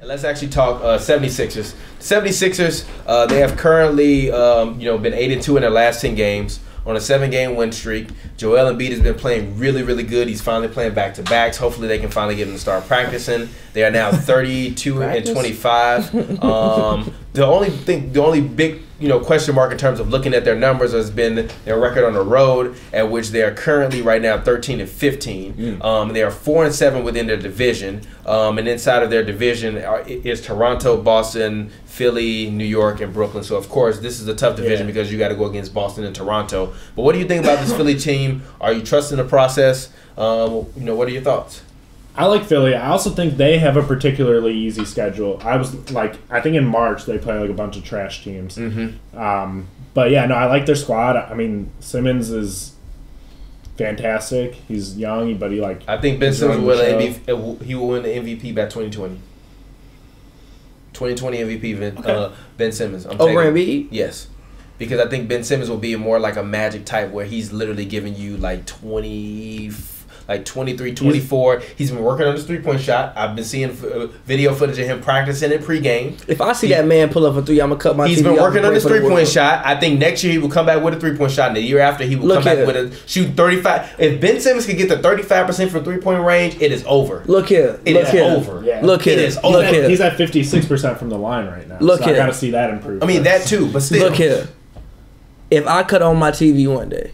Let's actually talk 76ers. 76ers, they have currently been 8-2 in their last 10 games on a 7-game win streak. Joel Embiid has been playing really, really good. He's finally playing back-to-backs. Hopefully they can finally get him to start practicing. They are now 32-25. The only big question mark in terms of looking at their numbers has been their record on the road, at which they are currently right now 13-15. They are 4-7 within their division, and inside of their division is Toronto, Boston, Philly, New York, and Brooklyn. So of course this is a tough division because you got to go against Boston and Toronto. But what do you think about this Philly team? Are you trusting the process? What are your thoughts? I like Philly. I also think they have a particularly easy schedule. I think in March they play like a bunch of trash teams. But yeah, no, I like their squad. I mean, Simmons is fantastic. He's young, but I think Ben Simmons will win the MVP by 2020. 2020 MVP Ben Simmons. Over Embiid? Yes. Because I think Ben Simmons will be more like a Magic type where he's literally giving you like 23, 24. He's been working on his three-point shot. I've been seeing video footage of him practicing in pregame. If I see that man pull up a three, I'm going to cut my TV. He's been working on his three-point shot. I think next year he will come back with a three-point shot, and the year after he will come back with a shoot 35. If Ben Simmons can get to 35% from three-point range, it is over. Look here. It is over. Yeah. Look here. It is over. He's at 56% from the line right now. Look here. I got to see that improve. I mean, that too, but still. Look here. If I cut on my TV one day,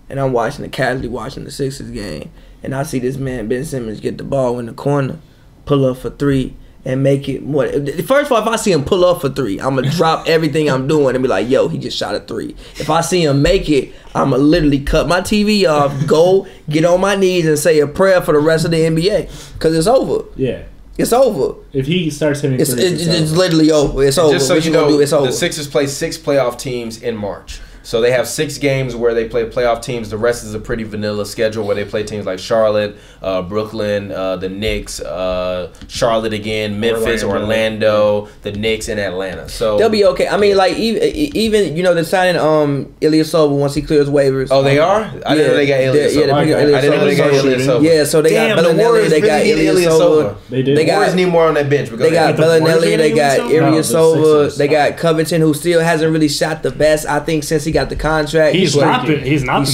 and I'm casually watching the Sixers game, and I see this man, Ben Simmons, get the ball in the corner, pull up for three, and make it more. First of all, if I see him pull up for three, I'm going to drop everything I'm doing and be like, yo, he just shot a three. If I see him make it, I'm going to literally cut my TV off, go get on my knees, and say a prayer for the rest of the NBA. Because it's over. Yeah. It's over. If he starts hitting threes, it's literally over. It's over. Just so you know, it's over. The Sixers play 6 playoff teams in March. So they have 6 games where they play playoff teams. The rest is a pretty vanilla schedule where they play teams like Charlotte, Brooklyn, the Knicks, Charlotte again, Memphis, Orlando, the Knicks, and Atlanta. So they'll be okay. I mean, like even they're signing Ilyasova once he clears waivers. Oh, they are? I didn't know they got Ilyasova. I didn't know they got Ilyasova. Yeah, so they got Bellinelli, they got Ilyasova. They do. The Warriors need more on that bench. They got Bellinelli, they got Ilyasova, they got Covington, who still hasn't really shot the best, I think, since he got the contract. He's not been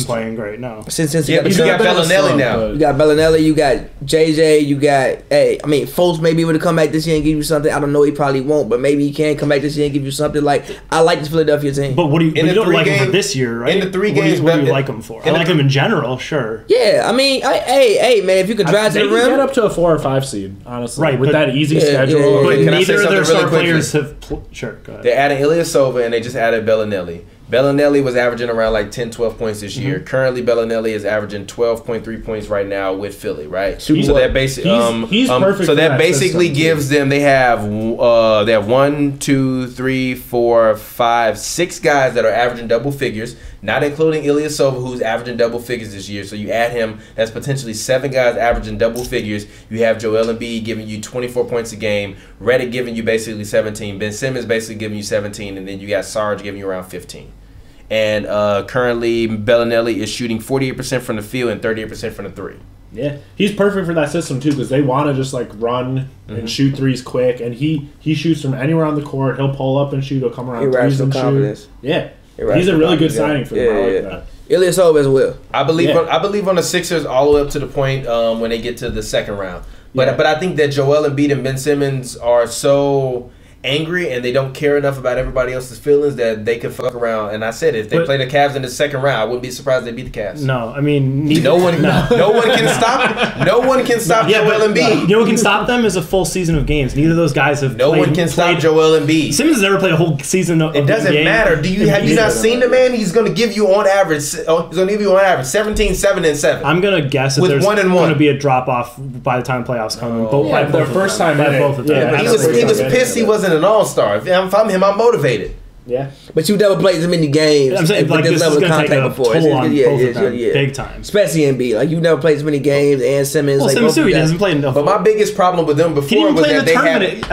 playing great now. Since he got Bellinelli now. You got Bellinelli, you got JJ, you got Fultz maybe would have come back this year and give you something. I don't know, he probably won't, but maybe he can come back this year and give you something. Like, I like this Philadelphia team. But you don't like him for this year, right? In the 3 games, what do you like him for? I like him in general, sure. Yeah, I mean, hey man, if you could drive to the rim, get up to a 4 or 5 seed, honestly, right? With that easy schedule. But neither of their star players have. Sure, go ahead. They're adding Ilyasova and they just added Bellinelli. Bellinelli was averaging around like 10, 12 points this year. Currently, Bellinelli is averaging 12.3 points right now with Philly, right? So that basically, he's perfect. So that basically gives them. They have 1, 2, 3, 4, 5, 6 guys that are averaging double figures, not including Ilyasova, who's averaging double figures this year. So you add him, that's potentially 7 guys averaging double figures. You have Joel Embiid giving you 24 points a game, Redick giving you basically 17, Ben Simmons basically giving you 17, and then you got Sarge giving you around 15. And currently, Bellinelli is shooting 48% from the field and 38% from the 3. Yeah, he's perfect for that system too, because they want to just like run and shoot threes quick, and he shoots from anywhere on the court. He'll pull up and shoot. He'll come around threes and shoot. Yeah, he's a really good signing for them. I like that. Ilyasova as well. I believe on the Sixers all the way up to the point when they get to the second round. But I think that Joel Embiid and Ben Simmons are so angry and they don't care enough about everybody else's feelings that they could fuck around. And I said, if they play the Cavs in the second round, I wouldn't be surprised they beat the Cavs. No, I mean, no one can stop. No one can stop Joel Embiid. You know what can stop them is a full season of games. Neither of those guys have. No one can stop Joel Embiid. Simmons has never played a whole season. Of it doesn't matter. Have you not seen the man? He's going to give you on average. 17, 7, and 7. I'm going to guess that there's going to be a drop off by the time playoffs come. Their first time. He was pissed he wasn't an all-star. If I'm him, I'm motivated. Yeah. But you never played as many games. I'm saying, with like, this is going to take a toll on both of them, big time. Especially Embiid. Like, you never played as many games, and Simmons. Well, like, Simmons too, he hasn't played enough. But my biggest problem with them before was that they had...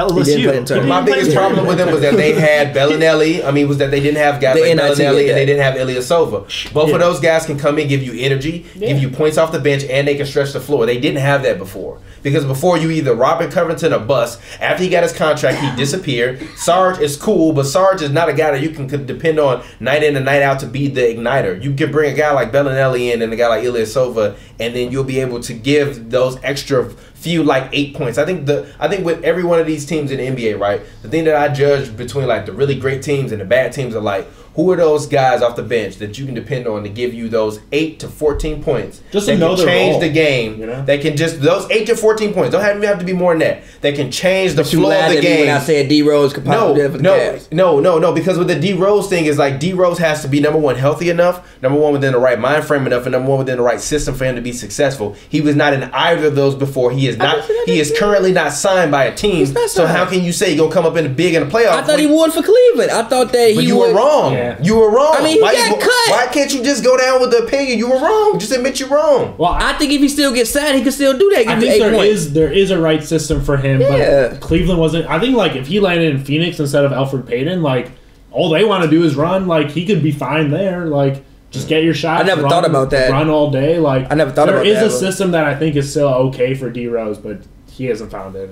My biggest problem with them was that they had Bellinelli. I mean, was that they didn't have guys like Bellinelli, and they didn't have Ilyasova. Both of those guys can come in, give you energy, give you points off the bench, and they can stretch the floor. They didn't have that before. Because before, you either Robert Covington or bust. After he got his contract, he disappeared. Sarge is cool, but Sarge is not a guy that you can depend on night in and night out to be the igniter. You can bring a guy like Bellinelli in and a guy like Ilyasova, and then you'll be able to give those extra few, like, 8 points. I think with every one of these teams in the NBA, right, the thing that I judge between, like, the really great teams and the bad teams are, like, who are those guys off the bench that you can depend on to give you those 8 to 14 points just that to know can change role, the game? You know? That can just those 8 to 14 points don't even have to be more than that. That can change the flow of the game. When I said D Rose could possibly do it for the Cavs. No. Because with the D Rose thing is like D Rose has to be number one healthy enough, number one within the right mind frame enough, and number one within the right system for him to be successful. He was not in either of those before. He is not. He is currently not signed by a team. So how can you say he's gonna come up in the big in the playoffs? I thought he would for Cleveland. I thought that but he you would. were wrong. Yeah. You were wrong. I mean, he got cut. Why can't you just go down with the opinion? You were wrong. Just admit you're wrong. Well, I think if he still gets signed, he can still do that. I think there is a right system for him, but Cleveland wasn't. I think, like, if he landed in Phoenix instead of Elfrid Payton, like, all they want to do is run. Like, he could be fine there. Like, just get your shot. I never thought about that. Run all day. Like, I never thought about that. There is a system that I think is still okay for D Rose, but he hasn't found it.